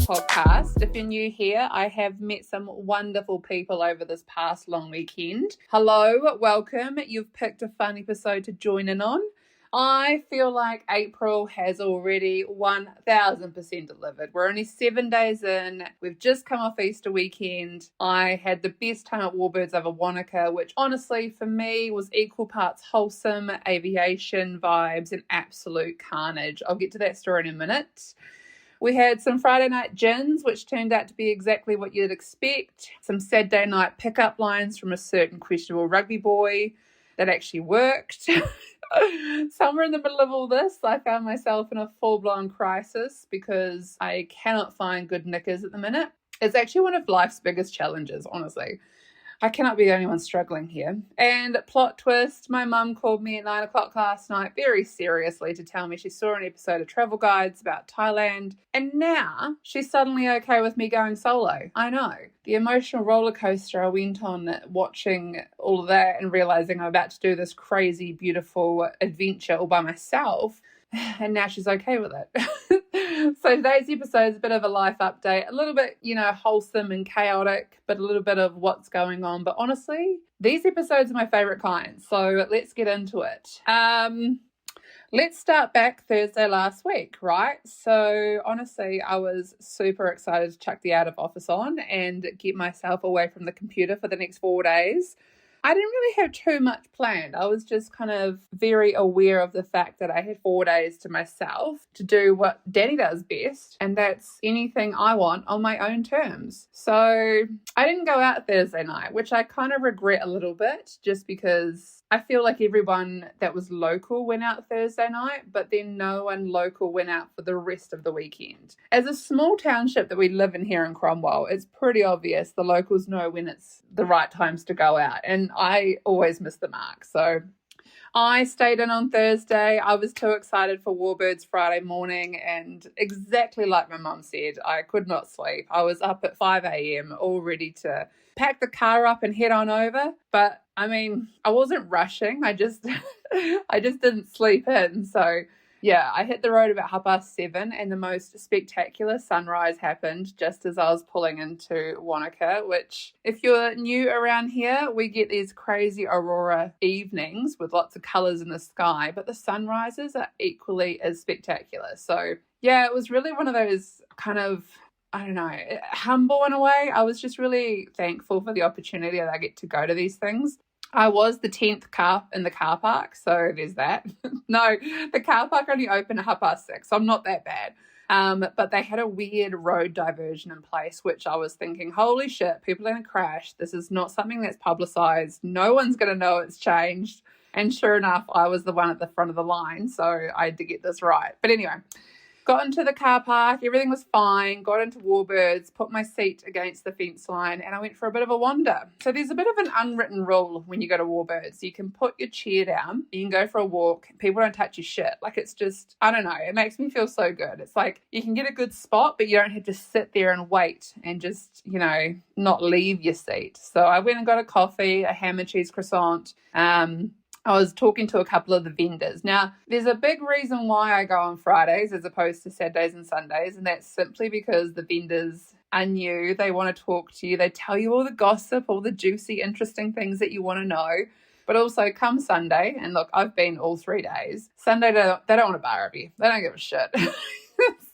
podcast. If you're new here, I have met some wonderful people over this past long weekend. Hello, welcome. You've picked a fun episode to join in on. I feel like April has already 1000% delivered. We're only 7 days in. We've just come off Easter weekend. I had the best time at Warbirds Over Wānaka, which honestly for me was equal parts wholesome, aviation vibes, and absolute carnage. I'll get to that story in a minute. We had some Friday night gins, which turned out to be exactly what you'd expect. Some Saturday night pickup lines from a certain questionable rugby boy that actually worked. Somewhere in the middle of all this, I found myself in a full-blown crisis because I cannot find good knickers at the minute. It's actually one of life's biggest challenges, honestly. I cannot be the only one struggling here. And plot twist, my mum called me at 9 o'clock last night very seriously to tell me she saw an episode of Travel Guides about Thailand. And now she's suddenly okay with me going solo. I know. The emotional roller coaster I went on watching all of that and realizing I'm about to do this crazy, beautiful adventure all by myself. And now she's okay with it. So today's episode is a bit of a life update, a little bit, wholesome and chaotic, but a little bit of what's going on. But honestly, these episodes are my favorite kind. So let's get into it. Let's start back Thursday last week, right? So honestly, I was super excited to chuck the out of office on and get myself away from the computer for the next 4 days. I didn't really have too much planned. I was just kind of very aware of the fact that I had 4 days to myself to do what Dani does best, and that's anything I want on my own terms. So I didn't go out Thursday night, which I kind of regret a little bit just because I feel like everyone that was local went out Thursday night, but then no one local went out for the rest of the weekend. As a small township that we live in here in Cromwell, it's pretty obvious the locals know when it's the right times to go out, and I always miss the mark. So I stayed in on Thursday. I was too excited for Warbirds Friday morning, and exactly like my mum said, I could not sleep. I was up at 5 a.m. all ready to pack the car up and head on over. But I mean, I wasn't rushing. I just didn't sleep in. So yeah, I hit the road about 7:30, and the most spectacular sunrise happened just as I was pulling into Wānaka, which, if you're new around here, we get these crazy aurora evenings with lots of colours in the sky, but the sunrises are equally as spectacular. So yeah, it was really one of those kind of, I don't know, humble in a way. I was just really thankful for the opportunity that I get to go to these things. I was the 10th car in the car park, so there's that. No, the car park only opened at 6:30, so I'm not that bad. But they had a weird road diversion in place, which I was thinking, holy shit, people are going to crash. This is not something that's publicised. No one's going to know it's changed. And sure enough, I was the one at the front of the line, so I had to get this right. But anyway, got into the car park, everything was fine, got into Warbirds, put my seat against the fence line, and I went for a bit of a wander. So there's a bit of an unwritten rule when you go to Warbirds. You can put your chair down, you can go for a walk, people don't touch your shit. Like, it's just, I don't know, it makes me feel so good. It's like you can get a good spot, but you don't have to sit there and wait and just, not leave your seat. So I went and got a coffee, a ham and cheese croissant, I was talking to a couple of the vendors. Now, there's a big reason why I go on Fridays as opposed to Saturdays and Sundays, and that's simply because the vendors are new. They want to talk to you. They tell you all the gossip, all the juicy, interesting things that you want to know. But also come Sunday, and look, I've been all 3 days. Sunday, they don't want to bar of you. They don't give a shit.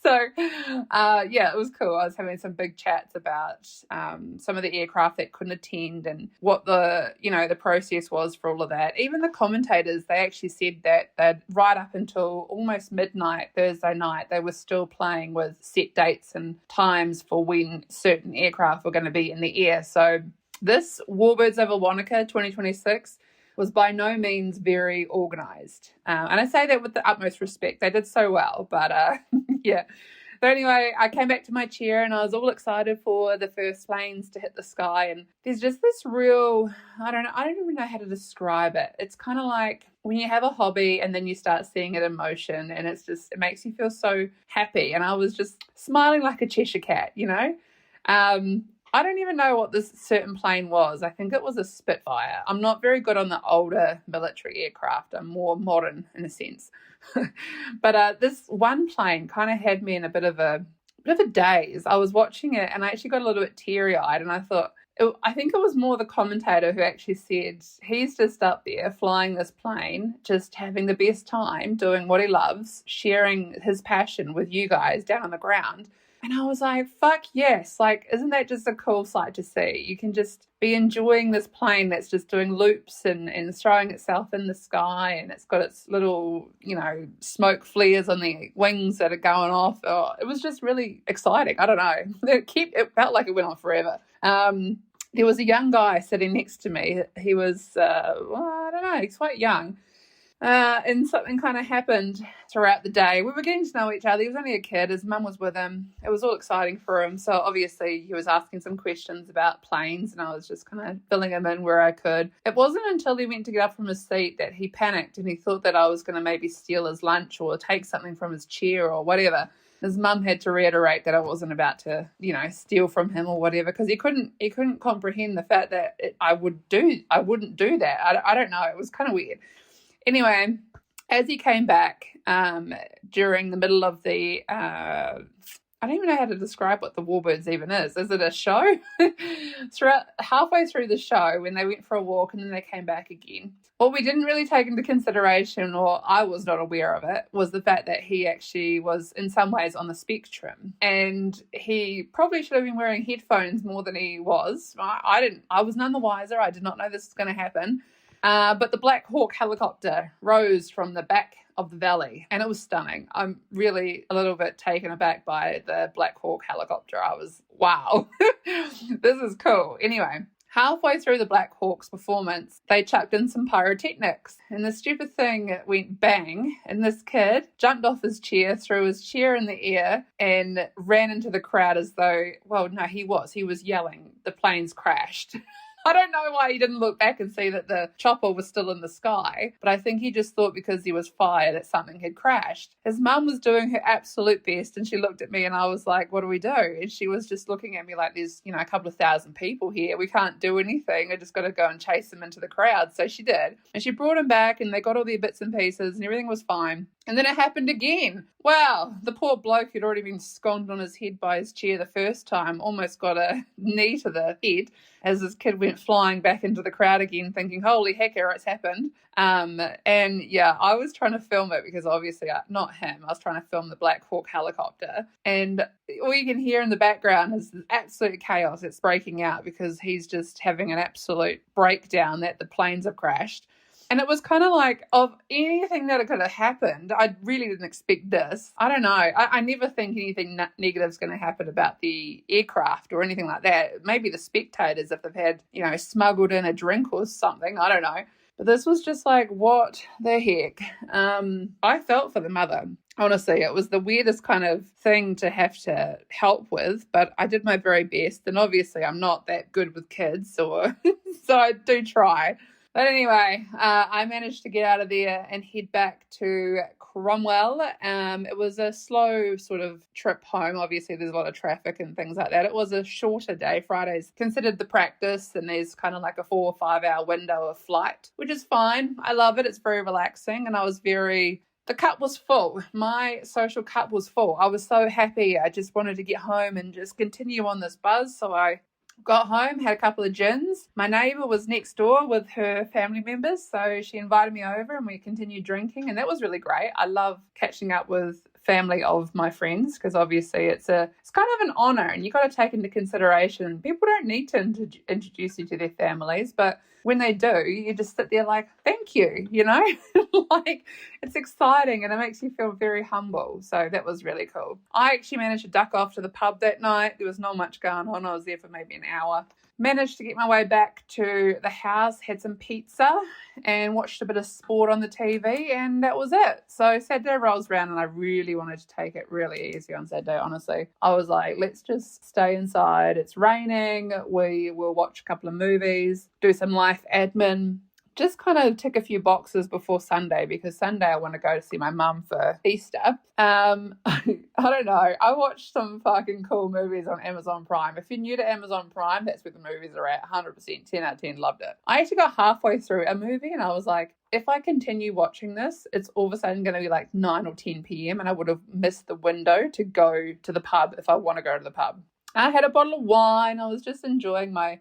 So, it was cool. I was having some big chats about some of the aircraft that couldn't attend and what the process was for all of that. Even the commentators, they actually said that they'd right up until almost midnight Thursday night, they were still playing with set dates and times for when certain aircraft were going to be in the air. So this Warbirds Over Wānaka 2026 was by no means very organised. And I say that with the utmost respect. They did so well, but yeah. But anyway, I came back to my chair and I was all excited for the first planes to hit the sky. And there's just this real, I don't even know how to describe it. It's kind of like when you have a hobby and then you start seeing it in motion, and it makes you feel so happy. And I was just smiling like a Cheshire cat, I don't even know what this certain plane was. I think it was a Spitfire. I'm not very good on the older military aircraft. I'm more modern in a sense. But this one plane kind of had me in a bit of a for days. I was watching it and I actually got a little bit teary-eyed, and I thought, I think it was more the commentator who actually said he's just up there flying this plane, just having the best time, doing what he loves, sharing his passion with you guys down on the ground. And I was like, fuck yes. Like, isn't that just a cool sight to see? You can just be enjoying this plane that's just doing loops and throwing itself in the sky, and it's got its little, smoke flares on the wings that are going off. Oh, it was just really exciting. I don't know. It felt like it went on forever. There was a young guy sitting next to me. He was, I don't know, he's quite young. And something kind of happened throughout the day. We were getting to know each other. He was only a kid. His mum was with him. It was all exciting for him. So obviously he was asking some questions about planes, and I was just kind of filling him in where I could. It wasn't until he went to get up from his seat that he panicked, and he thought that I was going to maybe steal his lunch or take something from his chair or whatever. His mum had to reiterate that I wasn't about to, steal from him or whatever, because he couldn't comprehend the fact that I wouldn't do that. I don't know. It was kind of weird. Anyway, as he came back during the middle of the, I don't even know how to describe what the Warbirds even is. Is it a show? Halfway through the show, when they went for a walk and then they came back again, what we didn't really take into consideration, or I was not aware of it, was the fact that he actually was in some ways on the spectrum, and he probably should have been wearing headphones more than he was. I was none the wiser. I did not know this was going to happen. But the Black Hawk helicopter rose from the back of the valley, and it was stunning. I'm really a little bit taken aback by the Black Hawk helicopter. I was, wow, this is cool. Anyway, halfway through the Black Hawk's performance, they chucked in some pyrotechnics, and the stupid thing went bang, and this kid jumped off his chair, threw his chair in the air, and ran into the crowd as though, well, no, he was yelling, the plane's crashed. I don't know why he didn't look back and see that the chopper was still in the sky, but I think he just thought because he was fired that something had crashed. His mum was doing her absolute best, and she looked at me and I was like, what do we do? And she was just looking at me like, there's, a couple of thousand people here. We can't do anything. I just got to go and chase him into the crowd. So she did. And she brought him back, and they got all their bits and pieces, and everything was fine. And then it happened again. Wow, the poor bloke who'd already been sconed on his head by his chair the first time almost got a knee to the head as this kid went flying back into the crowd again, thinking, holy hecker, it's happened. And yeah, I was trying to film it because obviously, not him, I was trying to film the Black Hawk helicopter. And all you can hear in the background is absolute chaos. It's breaking out because he's just having an absolute breakdown that the planes have crashed. And it was kind of like, of anything that could have happened, I really didn't expect this. I don't know. I never think anything negative is going to happen about the aircraft or anything like that. Maybe the spectators, if they've had, smuggled in a drink or something. I don't know. But this was just like, what the heck? I felt for the mother. Honestly, it was the weirdest kind of thing to have to help with, but I did my very best. And obviously, I'm not that good with kids, so I do try. But anyway, I managed to get out of there and head back to Cromwell. It was a slow sort of trip home. Obviously, there's a lot of traffic and things like that. It was a shorter day. Friday's considered the practice, and there's kind of like a 4 or 5 hour window of flight, which is fine. I love it. It's very relaxing, and the cup was full. My social cup was full. I was so happy. I just wanted to get home and just continue on this buzz, so I got home, had a couple of gins. My neighbour was next door with her family members, so she invited me over and we continued drinking, and that was really great. I love catching up with family of my friends because obviously it's kind of an honour, and you've got to take into consideration people don't need to introduce you to their families, but when they do, you just sit there like, thank you, like it's exciting and it makes you feel very humble. So that was really cool. I actually managed to duck off to the pub that night. There was not much going on. I was there for maybe an hour. Managed to get my way back to the house, had some pizza and watched a bit of sport on the TV, and that was it. So Saturday rolls around and I really wanted to take it really easy on Saturday, honestly. I was like, let's just stay inside. It's raining. We will watch a couple of movies, do some life admin, just kind of tick a few boxes before Sunday, because Sunday I want to go to see my mum for Easter. I don't know. I watched some fucking cool movies on Amazon Prime. If you're new to Amazon Prime, that's where the movies are at. 100%, 10 out of 10, loved it. I actually got halfway through a movie and I was like, if I continue watching this, it's all of a sudden going to be like 9 or 10 p.m. and I would have missed the window to go to the pub if I want to go to the pub. I had a bottle of wine. I was just enjoying my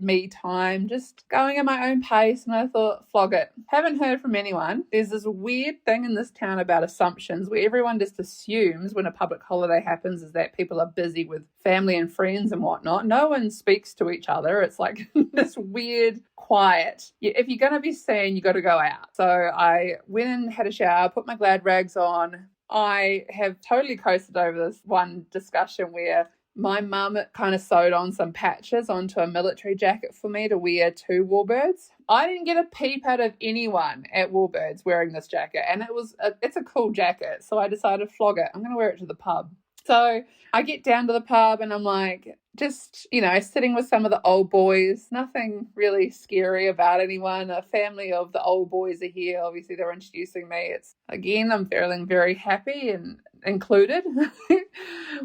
me time, just going at my own pace, and I thought, flog it. Haven't heard from anyone. There's this weird thing in this town about assumptions where everyone just assumes when a public holiday happens is that people are busy with family and friends and whatnot. No one speaks to each other. It's like this weird quiet. If you're going to be seen, you got to go out. So I went and had a shower, put my glad rags on. I have totally coasted over this one discussion where my mum kind of sewed on some patches onto a military jacket for me to wear to Warbirds. I didn't get a peep out of anyone at Warbirds wearing this jacket, and it's a cool jacket, so I decided to flog it. I'm going to wear it to the pub. So I get down to the pub and I'm like, just, sitting with some of the old boys, nothing really scary about anyone. A family of the old boys are here. Obviously, they're introducing me. I'm feeling very happy and included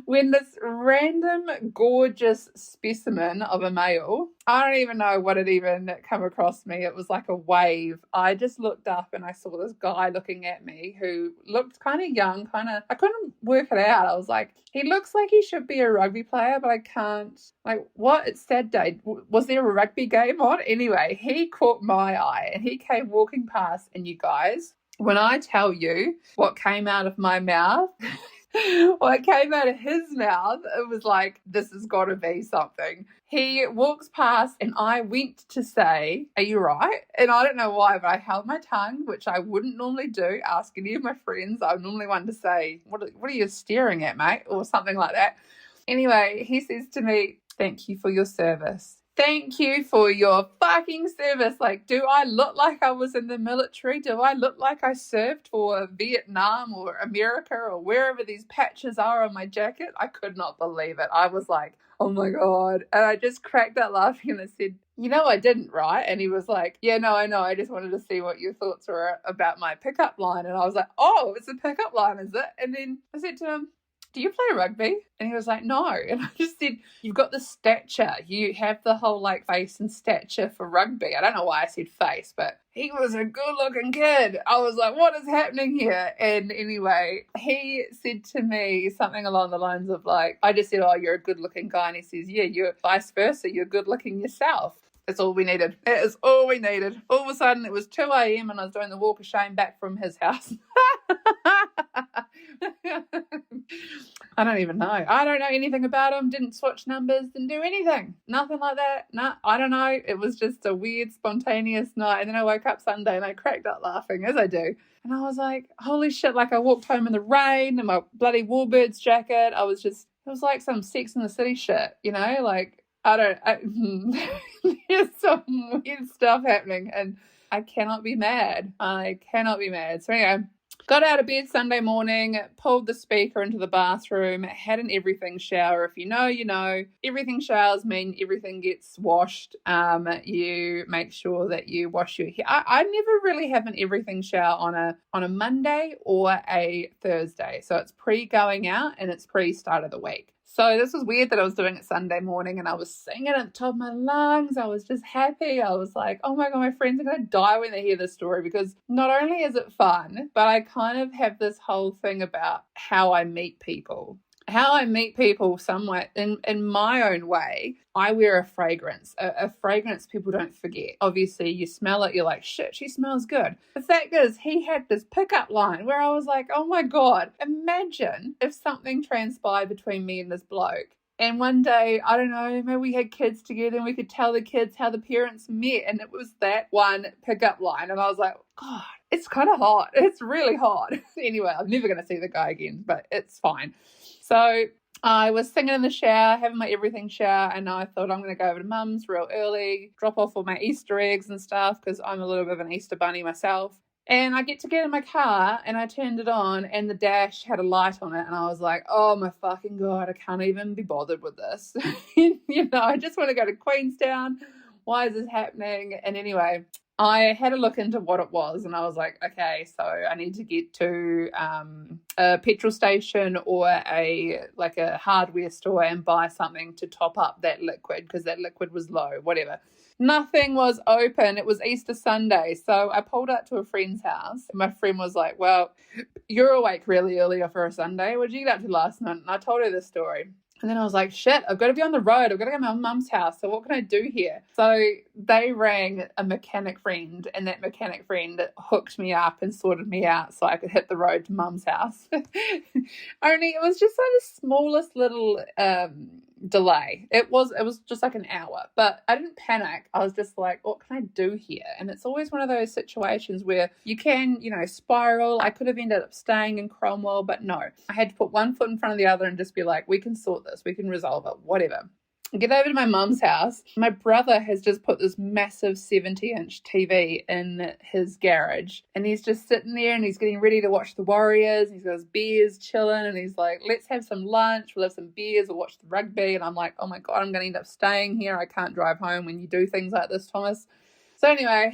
when this random gorgeous specimen of a male, I don't even know what had even come across me. It was like a wave. I just looked up and I saw this guy looking at me who looked kind of young, I couldn't work it out. I was like, he looks like he should be a rugby player, but I can't, what? It's that day. Was there a rugby game on? Anyway, he caught my eye and he came walking past, and you guys, when I tell you what came out of my mouth, what came out of his mouth, it was like, this has got to be something. He walks past and I went to say, are you right? And I don't know why, but I held my tongue, which I wouldn't normally do. Ask any of my friends. I'm normally one to say, what are you staring at, mate? Or something like that. Anyway, he says to me, thank you for your service. Thank you for your fucking service. Do I look like I was in the military? Do I look like I served for Vietnam or America or wherever these patches are on my jacket? I could not believe it. I was like, oh my God. And I just cracked up laughing and I said, I didn't, right? And he was like, yeah, no, I know. I just wanted to see what your thoughts were about my pickup line. And I was like, oh, it's a pickup line, is it? And then I said to him, do you play rugby? And he was like, no. And I just said, you've got the stature. You have the whole face and stature for rugby. I don't know why I said face, but he was a good looking kid. I was like, what is happening here? And anyway, he said to me something along the lines of I just said, oh, you're a good looking guy. And he says, yeah, you're vice versa. You're good looking yourself. It's all we needed. It is all we needed. All of a sudden, it was 2 a.m. and I was doing the walk of shame back from his house. I don't even know. I don't know anything about him. Didn't switch numbers. Didn't do anything. Nothing like that. No, I don't know. It was just a weird, spontaneous night. And then I woke up Sunday and I cracked up laughing, as I do. And I was like, holy shit. I walked home in the rain in my bloody Warbirds jacket. It was like some Sex in the City shit, there's some weird stuff happening and I cannot be mad. So anyway, got out of bed Sunday morning, pulled the speaker into the bathroom, had an everything shower. If you know, you know. Everything showers mean everything gets washed. You make sure that you wash your hair. I never really have an everything shower on a Monday or a Thursday. So it's pre-going out and it's pre-start of the week. So this was weird that I was doing it Sunday morning and I was singing at the top of my lungs. I was just happy. I was like, oh my God, my friends are going to die when they hear this story, because not only is it fun, but I kind of have this whole thing about how I meet people. Somewhat in my own way. I wear a fragrance people don't forget. Obviously, you smell it, you're like, shit, she smells good. The fact is, he had this pickup line where I was like, oh my God, imagine if something transpired between me and this bloke. And one day, I don't know, maybe we had kids together and we could tell the kids how the parents met, and it was that one pickup line. And I was like, God, it's kind of hot. It's really hot. Anyway, I'm never going to see the guy again, but it's fine. So I was singing in the shower, having my everything shower, and I thought I'm going to go over to Mum's real early, drop off all my Easter eggs and stuff, because I'm a little bit of an Easter bunny myself. And I get in my car and I turned it on and the dash had a light on it, and I was like, oh my fucking God, I can't even be bothered with this. I just want to go to Queenstown. Why is this happening? And anyway, I had a look into what it was, and I was like, okay, so I need to get to a petrol station or a hardware store and buy something to top up that liquid, because that liquid was low, whatever. Nothing was open. It was Easter Sunday, so I pulled up to a friend's house, and my friend was like, well, you're awake really early for a Sunday. What did you get up to last night? And I told her this story. And then I was like, shit, I've got to be on the road. I've got to go to my mum's house. So what can I do here? So they rang a mechanic friend, and that mechanic friend hooked me up and sorted me out so I could hit the road to mum's house. Only it was just like the smallest little delay. It was just like an hour, but I didn't panic. I was just like, what can I do here? And it's always one of those situations where you can, spiral. I could have ended up staying in Cromwell, but no, I had to put one foot in front of the other and just be like, we can sort this, we can resolve it, whatever. Get over to my mum's house. My brother has just put this massive 70-inch TV in his garage, and he's just sitting there and he's getting ready to watch the Warriors. He's got his beers chilling, and he's like, let's have some lunch, we'll have some beers, we'll watch the rugby. And I'm like, oh my God, I'm going to end up staying here. I can't drive home when you do things like this, Thomas. So anyway,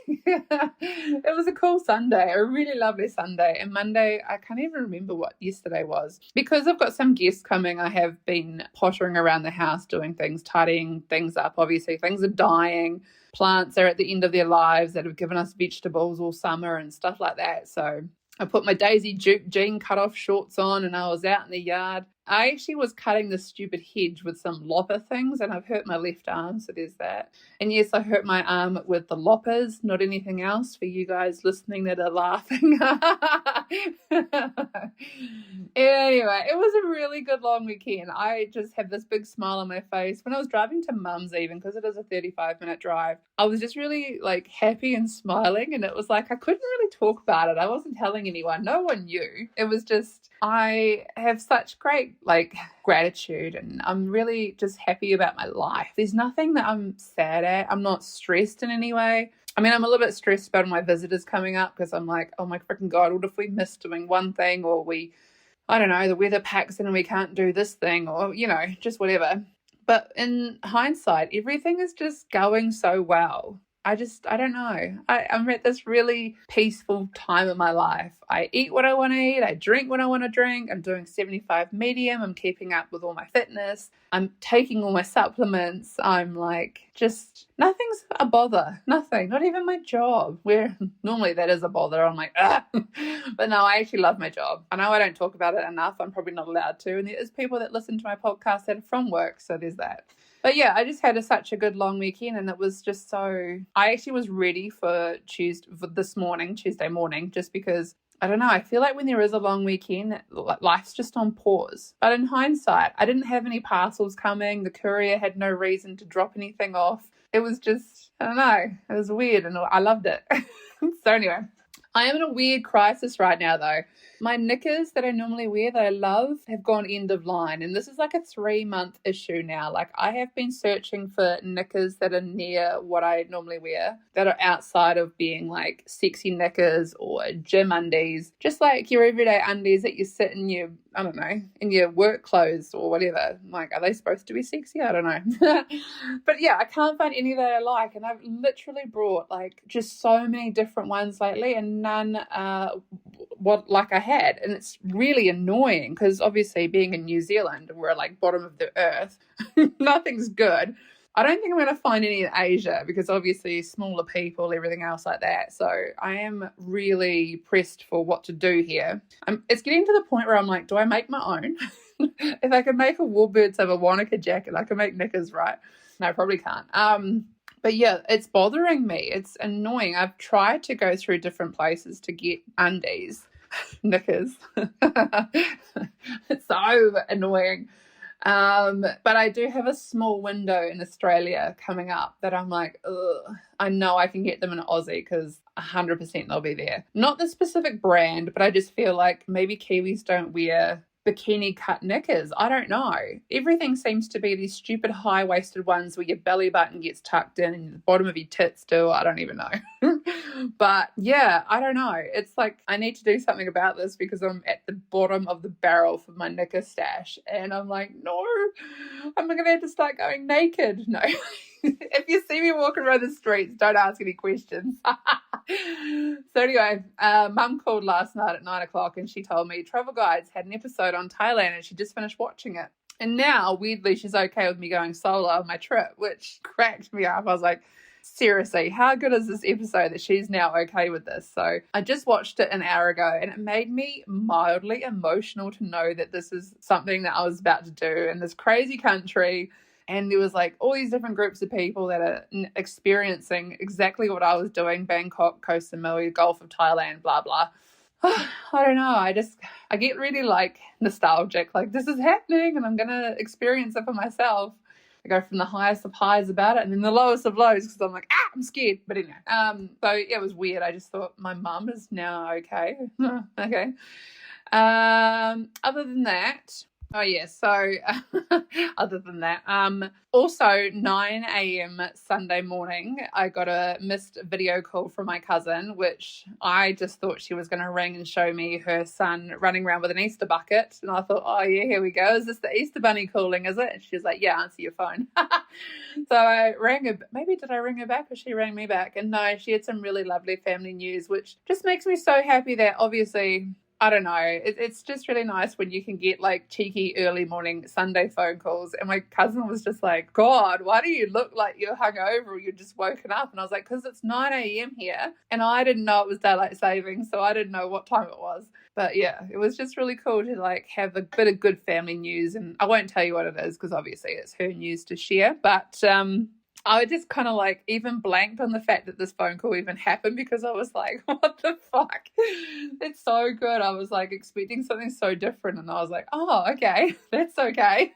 it was a cool Sunday, a really lovely Sunday. And Monday, I can't even remember what yesterday was. Because I've got some guests coming, I have been pottering around the house doing things, tidying things up. Obviously, things are dying. Plants are at the end of their lives that have given us vegetables all summer and stuff like that. So I put my Daisy Duke jean cut-off shorts on, and I was out in the yard. I actually was cutting this stupid hedge with some lopper things, and I've hurt my left arm, so there's that. And yes, I hurt my arm with the loppers, not anything else, for you guys listening that are laughing. Anyway, it was a really good long weekend. I just have this big smile on my face. When I was driving to mum's, even, because it is a 35-minute drive, I was just really happy and smiling, and it was like I couldn't really talk about it. I wasn't telling anyone. No one knew. It was just, I have such great gratitude, and I'm really just happy about my life. There's nothing that I'm sad at. I'm not stressed in any way. I mean, I'm a little bit stressed about my visitors coming up, because I'm like, oh my freaking God, what if we miss doing one thing, or I don't know, the weather packs in and we can't do this thing, or, just whatever. But in hindsight, everything is just going so well. I don't know. I'm at this really peaceful time in my life. I eat what I want to eat. I drink what I want to drink. I'm doing 75 medium. I'm keeping up with all my fitness. I'm taking all my supplements. I'm just nothing's a bother. Nothing. Not even my job, where normally that is a bother. I'm like, ah. But no, I actually love my job. I know I don't talk about it enough. I'm probably not allowed to. And there's people that listen to my podcast that are from work. So there's that. But yeah, I just had such a good long weekend, and it was just so, I actually was ready for Tuesday morning, just because, I don't know, I feel like when there is a long weekend, life's just on pause. But in hindsight, I didn't have any parcels coming. The courier had no reason to drop anything off. It was just, I don't know, it was weird, and I loved it. So anyway, I am in a weird crisis right now, though. My knickers that I normally wear that I love have gone end of line, and this is a 3-month issue now. I have been searching for knickers that are near what I normally wear, that are outside of being sexy knickers or gym undies, just your everyday undies that you sit in your, I don't know, in your work clothes or whatever. Are they supposed to be sexy? I don't know. But yeah, I can't find any that I like, and I've literally brought just so many different ones lately, and none what I had. And it's really annoying, because obviously being in New Zealand, we're bottom of the earth, nothing's good. I don't think I'm going to find any in Asia, because obviously smaller people, everything else like that. So I am really pressed for what to do here. It's getting to the point where I'm like, do I make my own? If I could make a Warbirds Over Wānaka jacket, I can make knickers, right? No, I probably can't. But yeah, it's bothering me. It's annoying. I've tried to go through different places to get undies, knickers. It's so annoying. But I do have a small window in Australia coming up that I'm like, ugh, I know I can get them in Aussie, because 100% they'll be there. Not the specific brand, but I just feel like maybe Kiwis don't wear bikini cut knickers. I don't know. Everything seems to be these stupid high-waisted ones where your belly button gets tucked in and the bottom of your tits do. I don't even know. But yeah, I don't know. It's I need to do something about this, because I'm at the bottom of the barrel for my knicker stash, and I'm like, no, I'm going to have to start going naked. No. If you see me walking around the streets, don't ask any questions. So anyway, Mum called last night at 9 o'clock and she told me Travel Guides had an episode on Thailand and she just finished watching it. And now, weirdly, she's okay with me going solo on my trip, which cracked me up. I was like, seriously, how good is this episode that she's now okay with this? So I just watched it an hour ago and it made me mildly emotional to know that this is something that I was about to do in this crazy country. And there was like all these different groups of people that are experiencing exactly what I was doing: Bangkok, Koh Samui, Gulf of Thailand, blah, blah. I don't know. I get really like nostalgic, like this is happening and I'm going to experience it for myself. I go from the highest of highs about it and then the lowest of lows because I'm like, I'm scared. But anyway, so it was weird. I just thought my mum is now okay. Okay. Other than that, other than that, also 9 a.m. Sunday morning, I got a missed video call from my cousin, which I just thought she was going to ring and show me her son running around with an Easter bucket. And I thought, oh yeah, here we go. Is this the Easter bunny calling, is it? And she was like, yeah, answer your phone. So I rang her. Maybe did I ring her back or she rang me back? And no, she had some really lovely family news, which just makes me so happy that obviously, I don't know. It's just really nice when you can get like cheeky early morning Sunday phone calls. And my cousin was just like, God, why do you look like you're hungover or you're just woken up? And I was like, because it's 9 a.m. here and I didn't know it was daylight saving, so I didn't know what time it was. But yeah, it was just really cool to like have a bit of good family news. And I won't tell you what it is because obviously it's her news to share. But I just kind of like even blanked on the fact that this phone call even happened because I was like, what the fuck? It's so good. I was like expecting something so different and I was like, oh, okay, that's okay.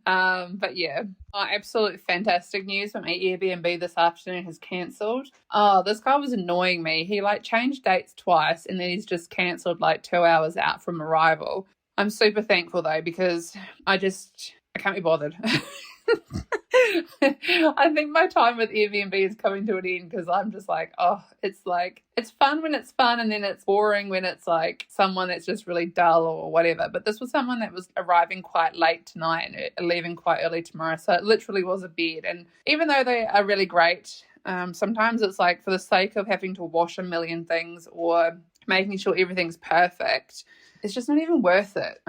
But yeah, absolute fantastic news. My Airbnb this afternoon has cancelled. Oh, this guy was annoying me. He like changed dates twice and then he's just cancelled like 2 hours out from arrival. I'm super thankful though because I can't be bothered. I think my time with Airbnb is coming to an end because I'm just like, it's fun when it's fun and then it's boring when it's like someone that's just really dull or whatever. But this was someone that was arriving quite late tonight and leaving quite early tomorrow. So it literally was a bed. And even though they are really great, sometimes it's like for the sake of having to wash a million things or making sure everything's perfect, it's just not even worth it.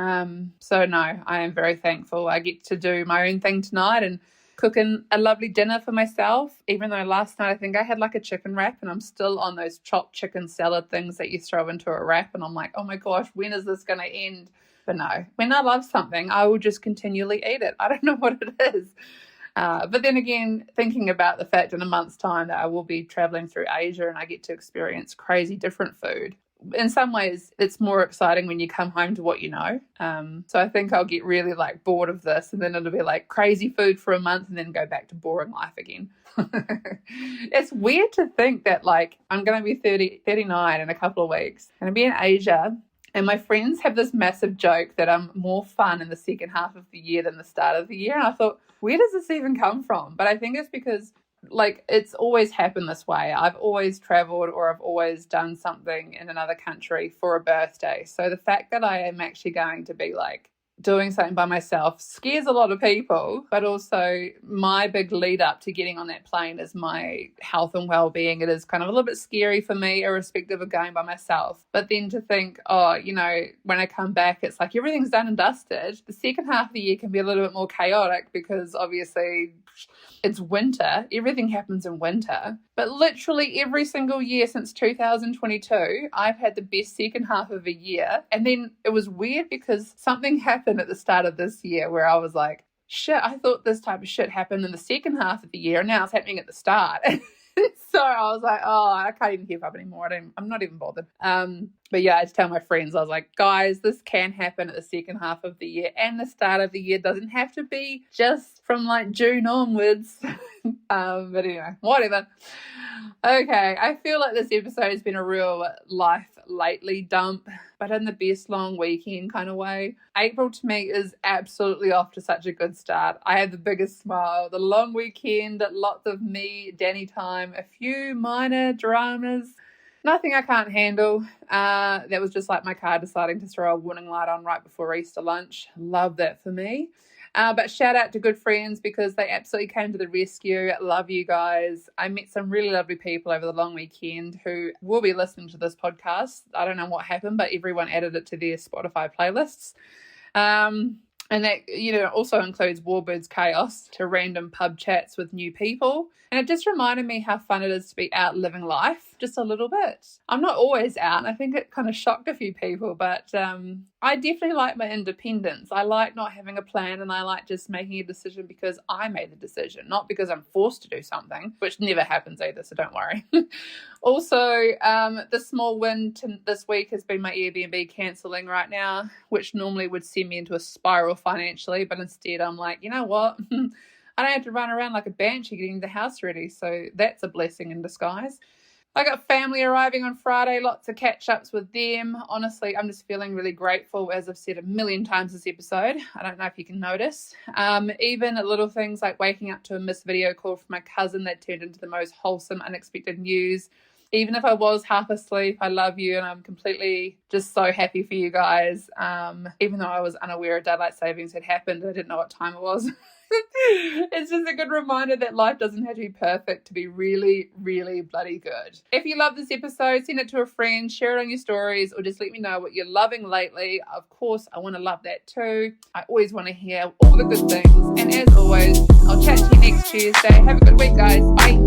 So no, I am very thankful. I get to do my own thing tonight and cooking a lovely dinner for myself, even though last night I think I had like a chicken wrap and I'm still on those chopped chicken salad things that you throw into a wrap and I'm like, oh my gosh, when is this going to end? But no, when I love something, I will just continually eat it. I don't know what it is. But then again, thinking about the fact in a month's time that I will be traveling through Asia and I get to experience crazy different food. In some ways, it's more exciting when you come home to what you know. So I think I'll get really like bored of this and then it'll be like crazy food for a month and then go back to boring life again. It's weird to think that like I'm going to be 39 in a couple of weeks and I'll be in Asia. And my friends have this massive joke that I'm more fun in the second half of the year than the start of the year. And I thought, where does this even come from? But I think it's because like it's always happened this way. I've always traveled or I've always done something in another country for a birthday. So the fact that I am actually going to be like doing something by myself scares a lot of people, but also my big lead up to getting on that plane is my health and well-being. It is kind of a little bit scary for me, irrespective of going by myself. But then to think, oh, you know, when I come back, it's like everything's done and dusted. The second half of the year can be a little bit more chaotic because obviously it's winter. Everything happens in winter. But literally every single year since 2022, I've had the best second half of a year. And then it was weird because something happened at the start of this year where I was like, shit, I thought this type of shit happened in the second half of the year and now it's happening at the start. So I was like, oh, I can't even keep up anymore. I'm not even bothered. But yeah, I had to tell my friends, I was like, guys, this can happen at the second half of the year and the start of the year. Doesn't have to be just from like June onwards. But anyway, whatever. Okay, I feel like this episode has been a real life lately dump, but in the best long weekend kind of way. April to me is absolutely off to such a good start. I had the biggest smile, the long weekend, lots of me, Dani time, a few minor dramas, nothing I can't handle. That was just like my car deciding to throw a warning light on right before Easter lunch. Love that for me. But shout out to good friends because they absolutely came to the rescue. Love you guys. I met some really lovely people over the long weekend who will be listening to this podcast. I don't know what happened, but everyone added it to their Spotify playlists. And that, also includes Warbirds Chaos to random pub chats with new people. And it just reminded me how fun it is to be out living life just a little bit. I'm not always out, and I think it kind of shocked a few people, but I definitely like my independence. I like not having a plan, and I like just making a decision because I made the decision, not because I'm forced to do something, which never happens either, so don't worry. Also, the small win this week has been my Airbnb cancelling right now, which normally would send me into a spiral financially, but instead I'm like, you know what? I don't have to run around like a banshee getting the house ready, so that's a blessing in disguise. I got family arriving on Friday, lots of catch-ups with them. Honestly, I'm just feeling really grateful, as I've said a million times this episode. I don't know if you can notice. Even little things like waking up to a missed video call from my cousin that turned into the most wholesome, unexpected news. Even if I was half asleep, I love you, and I'm completely just so happy for you guys. Even though I was unaware of daylight savings had happened, I didn't know what time it was. It's just a good reminder that life doesn't have to be perfect to be really, really bloody good. If you love this episode, send it to a friend, share it on your stories, or just let me know what you're loving lately. Of course, I want to love that too. I always want to hear all the good things. And as always, I'll chat to you next Tuesday. Have a good week, guys. Bye.